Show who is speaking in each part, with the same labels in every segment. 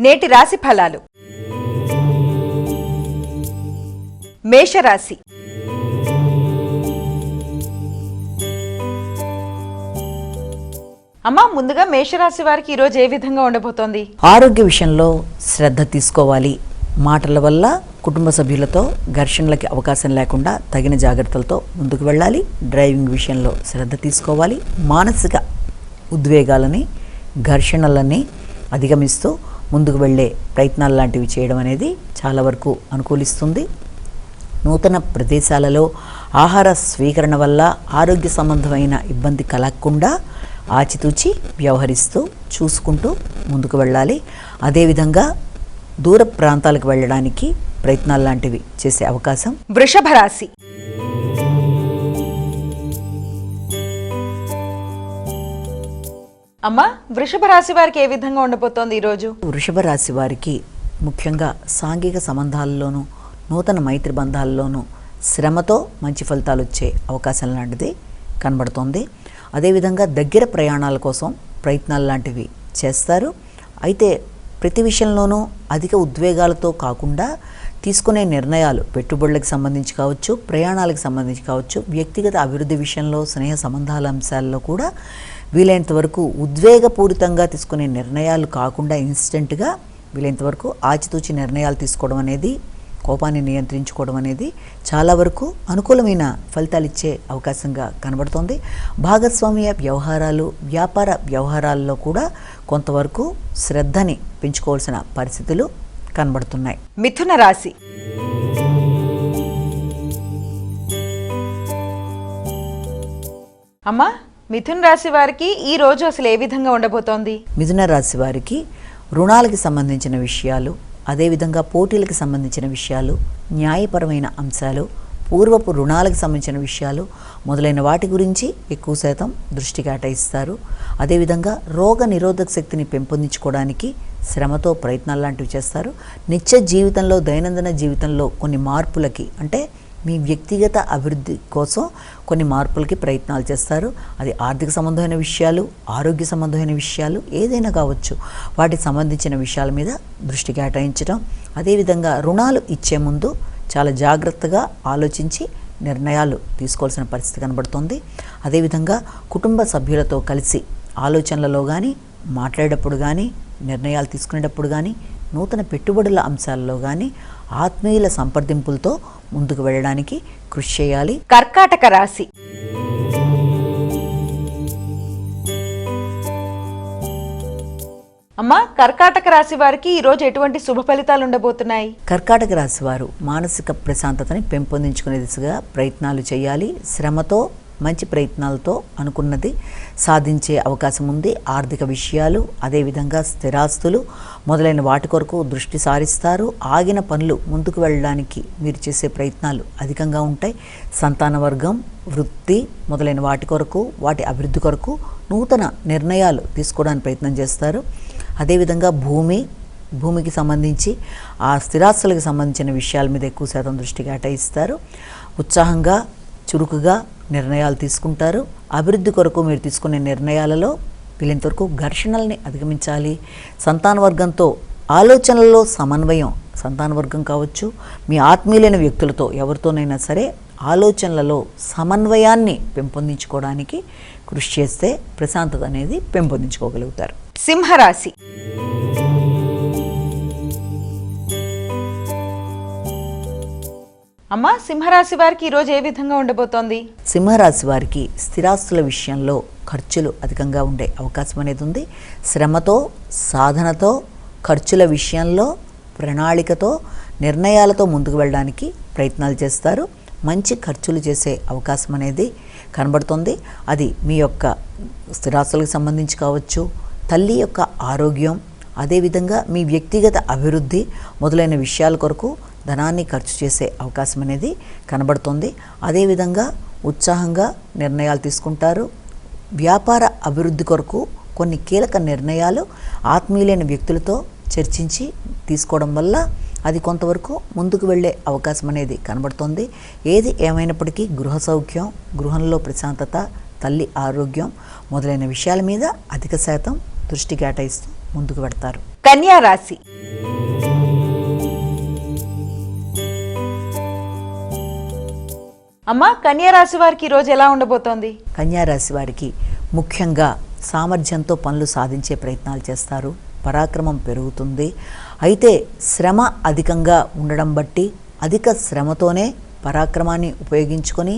Speaker 1: నేటి రాశి ఫలాలు. మేషరాశి. అమ్మా, ముందుగా మేషరాశి వారికి ఈరోజు ఏ విధంగా ఉండబోతోంది?
Speaker 2: ఆరోగ్య విషయంలో శ్రద్ధ తీసుకోవాలి. మాటల వల్ల కుటుంబ సభ్యులతో ఘర్షణలకి అవకాశం లేకుండా తగిన జాగ్రత్తలతో ముందుకు వెళ్ళాలి. డ్రైవింగ్ విషయంలో శ్రద్ధ తీసుకోవాలి. మానసిక ఉద్వేగాలని, ఘర్షణలని అధిగమిస్తూ ముందుకు వెళ్ళే ప్రయత్నాలు లాంటివి చేయడం అనేది చాలా వరకు అనుకూలిస్తుంది. నూతన ప్రదేశాలలో ఆహార స్వీకరణ వల్ల ఆరోగ్య సంబంధమైన ఇబ్బంది కలగకుండా ఆచితూచి వ్యవహరిస్తూ చూసుకుంటూ ముందుకు వెళ్ళాలి. అదేవిధంగా దూర ప్రాంతాలకు వెళ్ళడానికి ప్రయత్నాలు లాంటివి చేసే అవకాశం.
Speaker 1: వృషభ రాశి. అమ్మా, వృషభ రాశి వారికి ఏ విధంగా ఉండబోతోంది ఈరోజు?
Speaker 2: వృషభ రాశి వారికి ముఖ్యంగా సాంఘిక సంబంధాల్లోనూ నూతన మైత్రి బంధాల్లోనూ శ్రమతో మంచి ఫలితాలు వచ్చే అవకాశం లాంటిది కనబడుతోంది. అదేవిధంగా దగ్గర ప్రయాణాల కోసం ప్రయత్నాలు లాంటివి చేస్తారు. అయితే ప్రతి విషయంలోనూ అధిక ఉద్వేగాలతో కాకుండా తీసుకునే నిర్ణయాలు పెట్టుబడులకు సంబంధించి కావచ్చు, ప్రయాణాలకు సంబంధించి కావచ్చు, వ్యక్తిగత అభివృద్ధి విషయంలో, స్నేహ సంబంధాల అంశాల్లో కూడా వీలైనంత వరకు ఉద్వేగపూరితంగా తీసుకునే నిర్ణయాలు కాకుండా ఇన్స్టెంట్గా వీలైనంత వరకు ఆచితూచి నిర్ణయాలు తీసుకోవడం అనేది, కోపాన్ని నియంత్రించుకోవడం అనేది చాలా వరకు అనుకూలమైన ఫలితాలు ఇచ్చే అవకాశంగా కనబడుతోంది. భాగస్వామ్య వ్యవహారాలు, వ్యాపార వ్యవహారాల్లో కూడా కొంతవరకు శ్రద్ధని పెంచుకోవాల్సిన పరిస్థితులు కనబడుతున్నాయి.
Speaker 1: మిథున రాశి. అమ్మా, మిథున రాశి వారికి ఈ రోజు అసలు ఏ విధంగా ఉండబోతోంది?
Speaker 2: మిథున రాశి వారికి రుణాలకి సంబంధించిన విషయాలు, అదేవిధంగా పోటీలకు సంబంధించిన విషయాలు, న్యాయపరమైన అంశాలు, పూర్వపు రుణాలకు సంబంధించిన విషయాలు మొదలైన వాటి గురించి ఎక్కువ శాతం దృష్టి కేటాయిస్తారు. అదేవిధంగా రోగ నిరోధక శక్తిని పెంపొందించుకోవడానికి శ్రమతో ప్రయత్నాలు లాంటివి చేస్తారు. నిత్య జీవితంలో, దైనందిన జీవితంలో కొన్ని మార్పులకి, అంటే మీ వ్యక్తిగత అభివృద్ధి కోసం కొన్ని మార్పులకి ప్రయత్నాలు చేస్తారు. అది ఆర్థిక సంబంధమైన విషయాలు, ఆరోగ్య సంబంధమైన విషయాలు ఏదైనా కావచ్చు. వాటికి సంబంధించిన విషయాల మీద దృష్టి కేటాయించడం, అదేవిధంగా రుణాలు ఇచ్చే ముందు చాలా జాగ్రత్తగా ఆలోచించి నిర్ణయాలు తీసుకోవాల్సిన పరిస్థితి కనబడుతుంది. అదేవిధంగా కుటుంబ సభ్యులతో కలిసి ఆలోచనలలో కానీ, మాట్లాడేటప్పుడు కానీ, నిర్ణయాలు తీసుకునేటప్పుడు కానీ, నూతన పెట్టుబడుల అంశాల్లో కానీ ఆత్మీయుల సంప్రదింపులతో ముందుకు వెళ్ళడానికి కృషి చేయాలి.
Speaker 1: కర్కాటక రాశి. అమ్మా, కర్కాటక రాశి వారికి ఈ రోజు ఎటువంటి శుభ ఫలితాలు ఉండబోతున్నాయి?
Speaker 2: కర్కాటక రాశి వారు మానసిక ప్రశాంతతని పెంపొందించుకునే దిశగా ప్రయత్నాలు చేయాలి. శ్రమతో, మంచి ప్రయత్నాలతో అనుకున్నది సాధించే అవకాశం ఉంది. ఆర్థిక విషయాలు, అదేవిధంగా స్థిరాస్తులు మొదలైన వాటి కొరకు దృష్టి సారిస్తారు. ఆగిన పనులు ముందుకు వెళ్ళడానికి మీరు చేసే ప్రయత్నాలు అధికంగా ఉంటాయి. సంతాన వర్గం, వృత్తి మొదలైన వాటి కొరకు, వాటి అభివృద్ధి కొరకు నూతన నిర్ణయాలు తీసుకోవడానికి ప్రయత్నం చేస్తారు. అదేవిధంగా భూమికి సంబంధించి, ఆ స్థిరాస్తులకు సంబంధించిన విషయాల మీద ఎక్కువ శాతం దృష్టి కేటాయిస్తారు. ఉత్సాహంగా, చురుకుగా నిర్ణయాలు తీసుకుంటారు. అభివృద్ధి కొరకు మీరు తీసుకునే నిర్ణయాలలో వీలైనంతవరకు ఘర్షణల్ని అధిగమించాలి. సంతాన వర్గంతో ఆలోచనల్లో సమన్వయం, సంతాన వర్గం కావచ్చు, మీ ఆత్మీయులైన వ్యక్తులతో ఎవరితోనైనా సరే ఆలోచనలలో సమన్వయాన్ని పెంపొందించుకోవడానికి కృషి చేస్తే ప్రశాంతత అనేది పెంపొందించుకోగలుగుతారు.
Speaker 1: సింహరాశి. అమ్మా, సింహరాశి వారికి ఈరోజు ఏ విధంగా ఉండబోతోంది?
Speaker 2: సింహరాశి వారికి స్థిరాస్తుల విషయంలో ఖర్చులు అధికంగా ఉండే అవకాశం అనేది ఉంది. శ్రమతో, సాధనతో, ఖర్చుల విషయంలో ప్రణాళికతో, నిర్ణయాలతో ముందుకు వెళ్ళడానికి ప్రయత్నాలు చేస్తారు. మంచి ఖర్చులు చేసే అవకాశం అనేది కనబడుతుంది. అది మీ యొక్క స్థిరాస్తులకు సంబంధించి కావచ్చు, తల్లి యొక్క ఆరోగ్యం, అదేవిధంగా మీ వ్యక్తిగత అభివృద్ధి మొదలైన విషయాల కొరకు ధనాన్ని ఖర్చు చేసే అవకాశం అనేది కనబడుతుంది. అదేవిధంగా ఉత్సాహంగా నిర్ణయాలు తీసుకుంటారు. వ్యాపార అభివృద్ధి కొరకు కొన్ని కీలక నిర్ణయాలు ఆత్మీయులైన వ్యక్తులతో చర్చించి తీసుకోవడం వల్ల అది కొంతవరకు ముందుకు వెళ్ళే అవకాశం అనేది కనబడుతుంది. ఏది ఏమైనప్పటికీ గృహ సౌఖ్యం, గృహంలో ప్రశాంతత, తల్లి ఆరోగ్యం మొదలైన విషయాల మీద అధిక శాతం దృష్టి కేటాయిస్తూ ముందుకు పెడతారు.
Speaker 1: కన్యా రాశి. అమ్మా, కన్యా రాశి వారికి ఈ రోజు ఎలా ఉండబోతోంది?
Speaker 2: కన్యా రాశి వారికి ముఖ్యంగా సామర్థ్యంతో పనులు సాధించే ప్రయత్నాలు చేస్తారు. పరాక్రమం పెరుగుతుంది. అయితే శ్రమ అధికంగా ఉండడం బట్టి అధిక శ్రమతోనే పరాక్రమాన్ని ఉపయోగించుకొని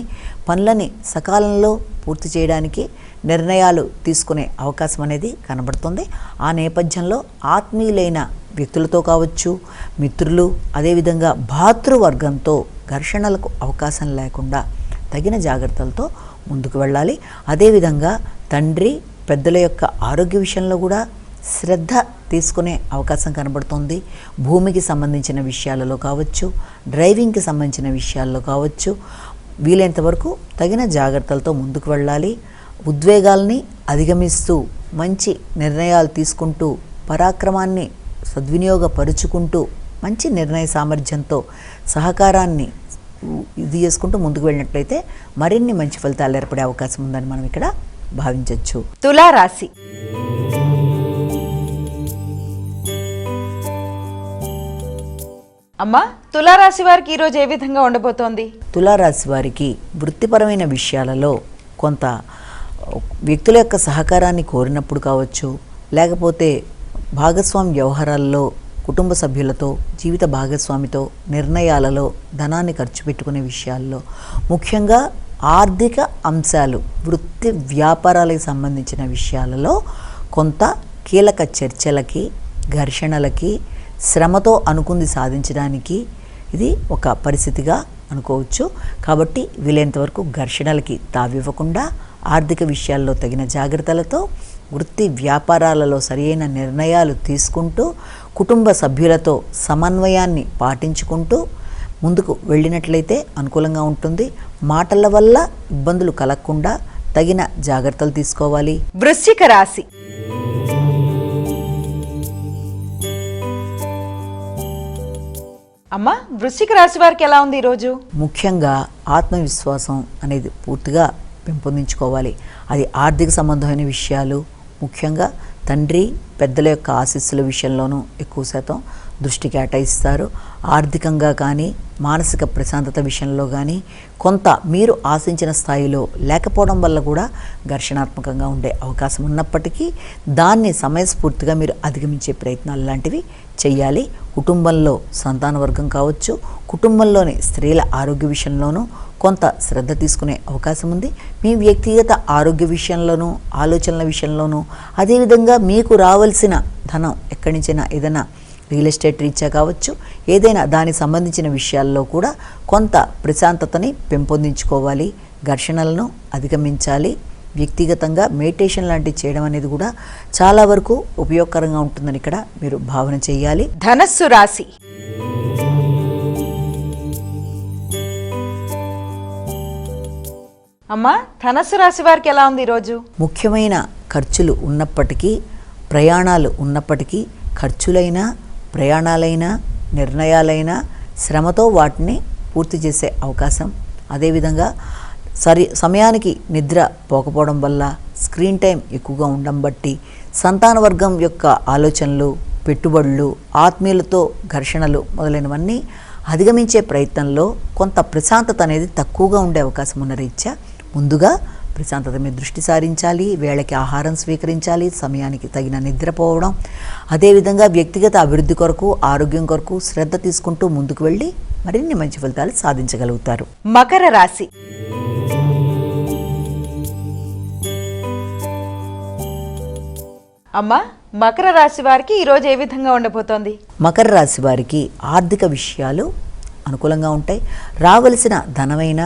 Speaker 2: పనులని సకాలంలో పూర్తి చేయడానికి నిర్ణయాలు తీసుకునే అవకాశం అనేది కనబడుతుంది. ఆ నేపథ్యంలో ఆత్మీయులైన వ్యక్తులతో కావచ్చు, మిత్రులు, అదేవిధంగా భాతృవర్గంతో ఘర్షణలకు అవకాశం లేకుండా తగిన జాగ్రత్తలతో ముందుకు వెళ్ళాలి. అదేవిధంగా తండ్రి పెద్దల యొక్క ఆరోగ్య విషయంలో కూడా శ్రద్ధ తీసుకునే అవకాశం కనబడుతుంది. భూమికి సంబంధించిన విషయాలలో కావచ్చు, డ్రైవింగ్కి సంబంధించిన విషయాల్లో కావచ్చు, వీలైనంత వరకు తగిన జాగ్రత్తలతో ముందుకు వెళ్ళాలి. ఉద్వేగాల్ని అధిగమిస్తూ మంచి నిర్ణయాలు తీసుకుంటూ పరాక్రమాన్ని సద్వినియోగపరుచుకుంటూ మంచి నిర్ణయ సామర్థ్యంతో సహకారాన్ని ఇది చేసుకుంటూ ముందుకు వెళ్ళినట్లయితే మరిన్ని మంచి ఫలితాలు ఏర్పడే అవకాశం ఉందని మనం ఇక్కడ భావించవచ్చు.
Speaker 1: తులా రాశి. అమ్మా, తులారాశి వారికి ఈరోజు ఏ విధంగా ఉండబోతోంది?
Speaker 2: తులారాశి వారికి వృత్తిపరమైన విషయాలలో కొంత వ్యక్తుల యొక్క సహకారాన్ని కోరినప్పుడు కావచ్చు, లేకపోతే భాగస్వామి వ్యవహారాల్లో కుటుంబ సభ్యులతో, జీవిత భాగస్వామితో నిర్ణయాలలో ధనాన్ని ఖర్చు పెట్టుకునే విషయాల్లో, ముఖ్యంగా ఆర్థిక అంశాలు, వృత్తి వ్యాపారాలకు సంబంధించిన విషయాలలో కొంత కీలక చర్చలకి, ఘర్షణలకి, శ్రమతో అనుకుంది సాధించడానికి ఇది ఒక పరిస్థితిగా అనుకోవచ్చు. కాబట్టి వీలైనంతవరకు ఘర్షణలకి తావివ్వకుండా ఆర్థిక విషయాల్లో తగిన జాగ్రత్తలతో వృత్తి వ్యాపారాలలో సరైన నిర్ణయాలు తీసుకుంటూ కుటుంబ సభ్యులతో సమన్వయాన్ని పాటించుకుంటూ ముందుకు వెళ్ళినట్లయితే అనుకూలంగా ఉంటుంది. మాటల వల్ల ఇబ్బందులు కలగకుండా తగిన జాగ్రత్తలు తీసుకోవాలి.
Speaker 1: వృశ్చిక రాశి. అమ్మా, వృశ్చిక రాశి వారికి ఎలా ఉంది ఈరోజు?
Speaker 2: ముఖ్యంగా ఆత్మవిశ్వాసం అనేది పూర్తిగా పెంపొందించుకోవాలి. అది ఆర్థిక సంబంధమైన విషయాలు, ముఖ్యంగా తండ్రి పెద్దల యొక్క ఆశీస్సుల విషయంలోనూ ఎక్కువ శాతం దృష్టి కేటాయిస్తారు. ఆర్థికంగా కానీ మానసిక ప్రశాంతత విషయంలో కానీ కొంత మీరు ఆశించిన స్థాయిలో లేకపోవడం వల్ల కూడా ఘర్షణాత్మకంగా ఉండే అవకాశం ఉన్నప్పటికీ దాన్ని సమయస్ఫూర్తిగా మీరు అధిగమించే ప్రయత్నాలు లాంటివి చేయాలి. కుటుంబంలో సంతాన వర్గం కావచ్చు, కుటుంబంలోని స్త్రీల ఆరోగ్య విషయంలోనూ కొంత శ్రద్ధ తీసుకునే అవకాశం ఉంది. మీ వ్యక్తిగత ఆరోగ్య విషయంలోనూ, ఆలోచనల విషయంలోనూ, అదేవిధంగా మీకు రావాల్సిన ధనం ఎక్కడి నుంచైనా ఏదైనా రియల్ ఎస్టేట్ రీత్యా కావచ్చు, ఏదైనా దానికి సంబంధించిన విషయాల్లో కూడా కొంత ప్రశాంతతని పెంపొందించుకోవాలి. ఘర్షణలను అధిగమించాలి. వ్యక్తిగతంగా మెడిటేషన్ లాంటివి చేయడం అనేది కూడా చాలా వరకు ఉపయోగకరంగా ఉంటుందని ఇక్కడ మీరు భావన చేయాలి.
Speaker 1: ధనస్సు రాశి. అమ్మా, ధనస్సు రాశి వారికి ఎలా ఉంది ఈరోజు?
Speaker 2: ముఖ్యమైన ఖర్చులు ఉన్నప్పటికీ, ప్రయాణాలు ఉన్నప్పటికీ, ఖర్చులైనా ప్రయాణాలైనా నిర్ణయాలైనా శ్రమతో వాటిని పూర్తి చేసే అవకాశం, అదేవిధంగా సమయానికి నిద్ర పోకపోవడం వల్ల, స్క్రీన్ టైం ఎక్కువగా ఉండడం బట్టి సంతాన వర్గం యొక్క ఆలోచనలు, పెట్టుబడులు, ఆత్మీయులతో ఘర్షణలు మొదలైనవన్నీ అధిగమించే ప్రయత్నంలో కొంత ప్రశాంతత అనేది తక్కువగా ఉండే అవకాశం ఉన్న రీత్యా ముందుగా ప్రశాంతత మీద దృష్టి సారించాలి. వేళకి ఆహారం స్వీకరించాలి, సమయానికి తగిన నిద్రపోవడం, అదేవిధంగా వ్యక్తిగత అభివృద్ధి కొరకు, ఆరోగ్యం కొరకు శ్రద్ధ తీసుకుంటూ ముందుకు వెళ్ళి మరిన్ని మంచి ఫలితాలు సాధించగలుగుతారు.
Speaker 1: మకర రాశి. అమ్మా, మకర రాశి వారికి ఈరోజు ఏ విధంగా ఉండబోతోంది?
Speaker 2: మకర రాశి వారికి ఆర్థిక విషయాలు అనుకూలంగా ఉంటాయి. రావలసిన ధనమైన,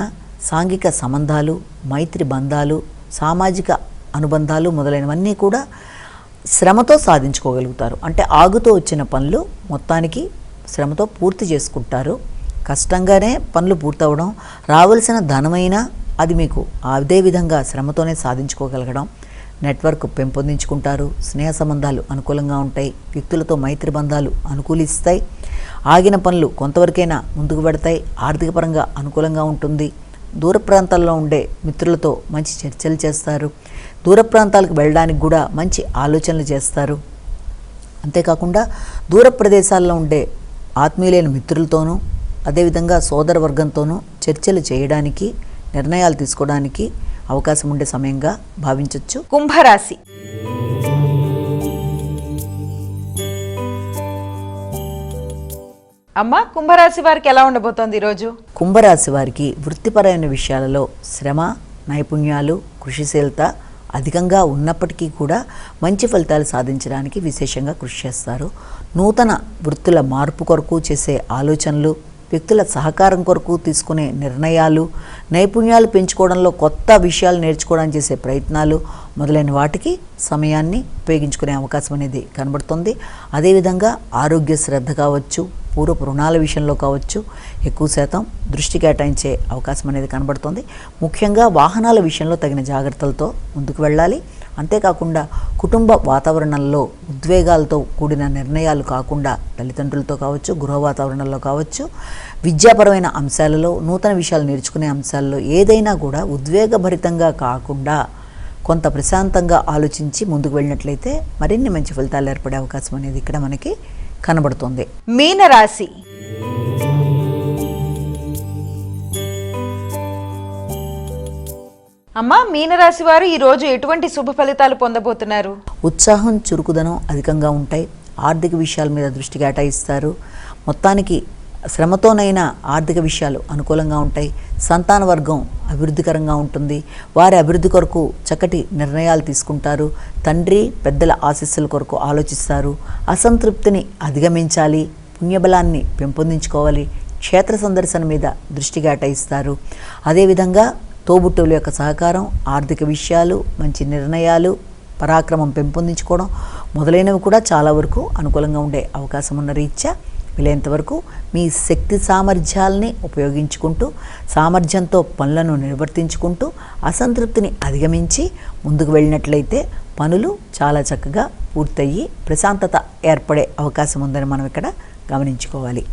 Speaker 2: సాంఘిక సంబంధాలు, మైత్రి బంధాలు, సామాజిక అనుబంధాలు మొదలైనవన్నీ కూడా శ్రమతో సాధించుకోగలుగుతారు. అంటే ఆగుతూ వచ్చిన పనులు మొత్తానికి శ్రమతో పూర్తి చేసుకుంటారు. కష్టంగానే పనులు పూర్తవడం, రావలసిన ధనమైన అది మీకు అదే విధంగా శ్రమతోనే సాధించుకోగలగడం, నెట్వర్క్ పెంపొందించుకుంటారు. స్నేహ సంబంధాలు అనుకూలంగా ఉంటాయి. వ్యక్తులతో మైత్రి బంధాలు అనుకూలిస్తాయి. ఆగిన పనులు కొంతవరకైనా ముందుకు పెడతాయి. ఆర్థిక పరంగా అనుకూలంగా ఉంటుంది. దూర ప్రాంతాల్లో ఉండే మిత్రులతో మంచి చర్చలు చేస్తారు. దూర ప్రాంతాలకు వెళ్ళడానికి కూడా మంచి ఆలోచనలు చేస్తారు. అంతేకాకుండా దూర ప్రదేశాల్లో ఉండే ఆత్మీయులైన మిత్రులతోనూ అదేవిధంగా సోదర వర్గంతోనూ చర్చలు చేయడానికి, నిర్ణయాలు తీసుకోవడానికి అవకాశం ఉండే సమయంగా భావించవచ్చు.
Speaker 1: కుంభరాశి. అమ్మ, కుంభరాశి వారికి ఎలా ఉండబోతోంది ఈరోజు?
Speaker 2: కుంభరాశి వారికి వృత్తిపరమైన విషయాలలో శ్రమ, నైపుణ్యాలు, కృషిశీలత అధికంగా ఉన్నప్పటికీ కూడా మంచి ఫలితాలు సాధించడానికి విశేషంగా కృషి చేస్తారు. నూతన వృత్తుల మార్పు కొరకు చేసే ఆలోచనలు, వ్యక్తుల సహకారం కొరకు తీసుకునే నిర్ణయాలు, నైపుణ్యాలు పెంచుకోవడంలో కొత్త విషయాలు నేర్చుకోవడానికి చేసే ప్రయత్నాలు మొదలైన వాటికి సమయాన్ని ఉపయోగించుకునే అవకాశం అనేది కనబడుతుంది. అదేవిధంగా ఆరోగ్య శ్రద్ధ కావచ్చు, పూర్వపు రుణాల విషయంలో కావచ్చు ఎక్కువ శాతం దృష్టి కేటాయించే అవకాశం అనేది కనబడుతుంది. ముఖ్యంగా వాహనాల విషయంలో తగిన జాగ్రత్తలతో ముందుకు వెళ్ళాలి. అంతేకాకుండా కుటుంబ వాతావరణంలో ఉద్వేగాలతో కూడిన నిర్ణయాలు కాకుండా తల్లిదండ్రులతో కావచ్చు, గృహ వాతావరణంలో కావచ్చు, విద్యాపరమైన అంశాలలో, నూతన విషయాలు నేర్చుకునే అంశాలలో ఏదైనా కూడా ఉద్వేగభరితంగా కాకుండా కొంత ప్రశాంతంగా ఆలోచించి ముందుకు వెళ్ళినట్లయితే మరిన్ని మంచి ఫలితాలు ఏర్పడే అవకాశం అనేది ఇక్కడ మనకి కనబడుతుంది.
Speaker 1: మీనరాశి. అమ్మ, మీనరాశి వారు ఈ రోజు ఎటువంటి శుభ ఫలితాలు పొందబోతున్నారు?
Speaker 2: ఉత్సాహం, చురుకుదనం అధికంగా ఉంటాయి. ఆర్థిక విషయాల మీద దృష్టి కేటాయిస్తారు. మొత్తానికి శ్రమతోనైనా ఆర్థిక విషయాలు అనుకూలంగా ఉంటాయి. సంతాన వర్గం అభివృద్ధికరంగా ఉంటుంది. వారి అభివృద్ధి కొరకు చక్కటి నిర్ణయాలు తీసుకుంటారు. తండ్రి పెద్దల ఆశీస్సుల కొరకు ఆలోచిస్తారు. అసంతృప్తిని అధిగమించాలి, పుణ్యబలాన్ని పెంపొందించుకోవాలి, క్షేత్ర సందర్శన మీద దృష్టి కేటాయిస్తారు. అదేవిధంగా తోబుట్టువుల యొక్క సహకారం, ఆర్థిక విషయాలు, మంచి నిర్ణయాలు, పరాక్రమం పెంపొందించుకోవడం మొదలైనవి కూడా చాలా వరకు అనుకూలంగా ఉండే అవకాశం ఉన్న రీత్యా వీలైనంతవరకు మీ శక్తి సామర్థ్యాలని ఉపయోగించుకుంటూ, సామర్థ్యంతో పనులను నిర్వర్తించుకుంటూ అసంతృప్తిని అధిగమించి ముందుకు వెళ్ళినట్లయితే పనులు చాలా చక్కగా పూర్తయ్యి ప్రశాంతత ఏర్పడే అవకాశం ఉందని మనం ఇక్కడ గమనించుకోవాలి.